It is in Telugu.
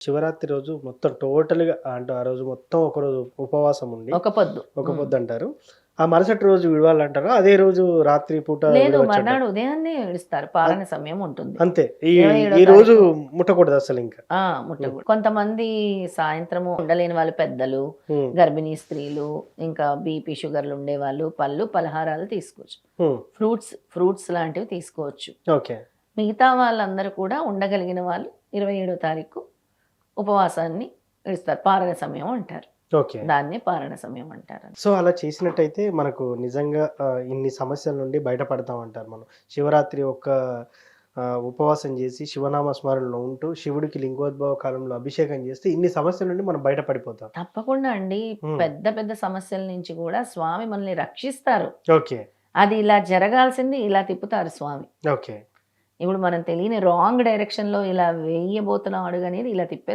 శివరాత్రి రోజు మొత్తం టోటల్‌గా అంటే ఆ రోజు మొత్తం ఒకరోజు ఉపవాసం ఉండి, ఒక పొద్దు. ఒక పొద్దంటారు. ఆ మరుసటి రోజు విడవాలంటారా? అదే రోజు రాత్రి పూట లేదు, విడవచ్చంటారా? మర్నాడు ఉదయాన్నే ఇడుస్తారు. అన్ పారణ సమయం ఉంటుంది. అంతే. ఈ 27వ ఈ రోజు తారీఖు. ముట్టకూడదసలింక. హ్మ్. ముట్టకూడదు. కొంతమంది సాయంత్రము ఉండలేని వాళ్ళు పెద్దలు, హ్మ్. గర్భిణీ స్త్రీలు, ఇంకా బీపీ, షుగర్‌లు ఉండేవాళ్ళు పళ్ళు, పలహారాలు తీసుకోవచ్చు. హ్మ్. ఫ్రూట్స్ లాంటివి తీసుకోవచ్చు. ఓకే. మిగతా వాళ్ళందరూ కూడా ఉండగలిగిన వాళ్ళు 27వ తారీఖు ఉపవాసాన్ని ఇస్తారు. పారణ సమయం అంటారు. ఓకే. దాన్నే పారణ సమయం అంటారు. సో, అలా చేసినట్టయితే మనకు నిజంగా ఇన్ని సమస్యల నుండి బయటపడతామంటారు మనం. శివరాత్రి ఉపవాసం జేసి శివనామ స్మరణలో ఉంటూ శివుడికి లింగోద్భవ కాలంలో అభిషేకం జేస్తే ఇన్ని సమస్యల నుండి మనం బయటపడిపోతాం. తప్పకుండా అండి. హ్మ్. పెద్ద పెద్ద సమస్యల నుంచి కూడా స్వామి మనల్ని రక్షిస్తారు. ఓకే. అది ఇలా జరగాల్సింది ఇలా తిప్పుతారు స్వామి. ఓకే. ఇప్పుడు మనం తెలియని రాంగ్ డైరెక్షన్‌లో ఇలా వేయబోతున్నాం అడుగనేది ఇలా తిప్పేస్తారు.